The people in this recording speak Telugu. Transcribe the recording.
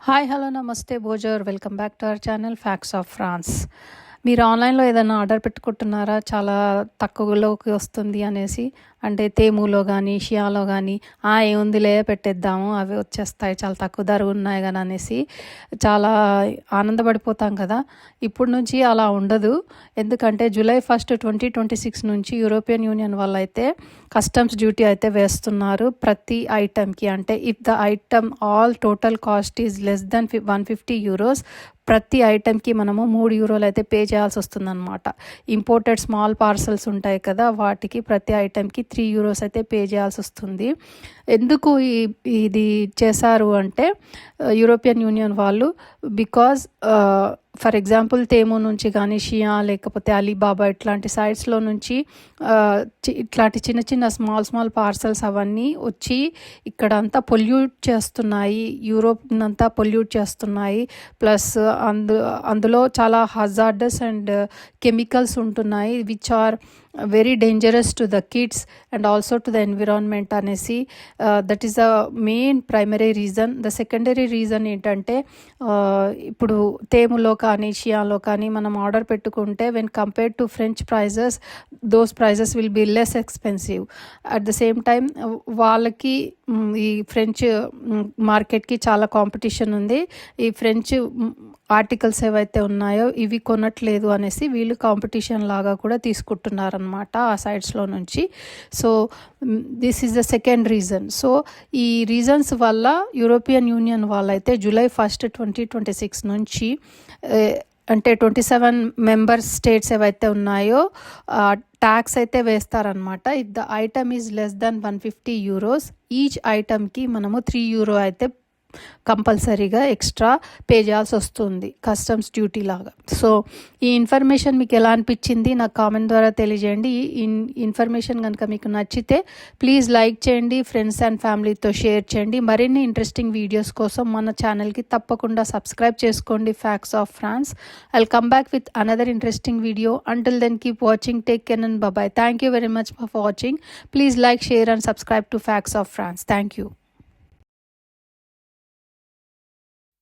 Hi hello namaste bonjour welcome back to our channel facts of France. మీరు ఆన్లైన్లో ఏదైనా ఆర్డర్ పెట్టుకుంటున్నారా? చాలా తక్కువలోకి వస్తుంది అనేసి, అంటే తేములో కానీ షియాలో కానీ ఏముందిలే పెట్టేద్దాము, అవి వచ్చేస్తాయి, చాలా తక్కువ ధర ఉన్నాయి కానీ అనేసి చాలా ఆనందపడిపోతాం కదా. ఇప్పుడు నుంచి అలా ఉండదు. ఎందుకంటే జూలై 1, 2026 నుంచి యూరోపియన్ యూనియన్ వాళ్ళు అయితే కస్టమ్స్ డ్యూటీ అయితే వేస్తున్నారు ప్రతి ఐటమ్కి. అంటే if the item all total cost is less then 150 euros, ప్రతి ఐటెంకి మనము 3 యూరోలు అయితే పే చేయాల్సి వస్తుందన్నమాట. ఇంపోర్టెడ్ స్మాల్ పార్సల్స్ ఉంటాయి కదా, వాటికి ప్రతి ఐటెంకి 3 యూరోస్ అయితే పే చేయాల్సి వస్తుంది. ఎందుకు ఇది చేశారు అంటే యూరోపియన్ యూనియన్ వాళ్ళు, బికాజ్ ఫర్ ఎగ్జాంపుల్ తేము నుంచి కానీ షియా లేకపోతే అలీబాబా ఇట్లాంటి సైట్స్లో నుంచి ఇట్లాంటి చిన్న చిన్న స్మాల్ పార్సల్స్ అవన్నీ వచ్చి ఇక్కడ అంతా పొల్యూట్ చేస్తున్నాయి, యూరోప్ అంతా పొల్యూట్ చేస్తున్నాయి. ప్లస్ అందులో చాలా హజార్డస్ అండ్ కెమికల్స్ ఉంటున్నాయి which are very dangerous to the kids and also to the environment అనేసి that is the main primary reason. The secondary reason ఏంటంటే ఇప్పుడు తేములో కానీ షియాలో కానీ మనం ఆర్డర్ పెట్టుకుంటే when compared to French prices, those prices will be less expensive. At the same time వాళ్ళకి ఈ ఫ్రెంచ్ మార్కెట్కి చాలా కాంపిటీషన్ ఉంది. ఈ ఫ్రెంచ్ ఆర్టికల్స్ ఏవైతే ఉన్నాయో ఇవి కొనట్లేదు అనేసి వీళ్ళు కాంపిటీషన్ లాగా కూడా తీసుకుంటున్నారనమాట ఆ సైట్స్లో నుంచి. So this is the second reason. So ఈ రీజన్స్ వల్ల యూరోపియన్ యూనియన్ వాళ్ళైతే జూలై 1, 2026 నుంచి అంటే 27 మెంబర్ స్టేట్స్ ఏవైతే ఉన్నాయో ట్యాక్స్ అయితే వేస్తారనమాట. If the item is less then 150 euros, each ఐటమ్కి మనము 3 యూరో అయితే కంపల్సరీగా ఎక్స్ట్రా పే చేయాల్సి వస్తుంది కస్టమ్స్ డ్యూటీ లాగా. సో ఈ ఇన్ఫర్మేషన్ మీకు ఎలా అనిపించింది నాకు కామెంట్ ద్వారా తెలియజేయండి. ఈ ఇన్ఫర్మేషన్ కనుక మీకు నచ్చితే ప్లీజ్ లైక్ చేయండి, ఫ్రెండ్స్ అండ్ ఫ్యామిలీతో షేర్ చేయండి. మరిన్ని ఇంట్రెస్టింగ్ వీడియోస్ కోసం మన ఛానల్కి తప్పకుండా సబ్స్క్రైబ్ చేసుకోండి, facts of France. I'll come back with another interesting video. Until then keep watching, take care and bye. Thank you very much for watching. Please like, share and subscribe to facts of France. Thank you.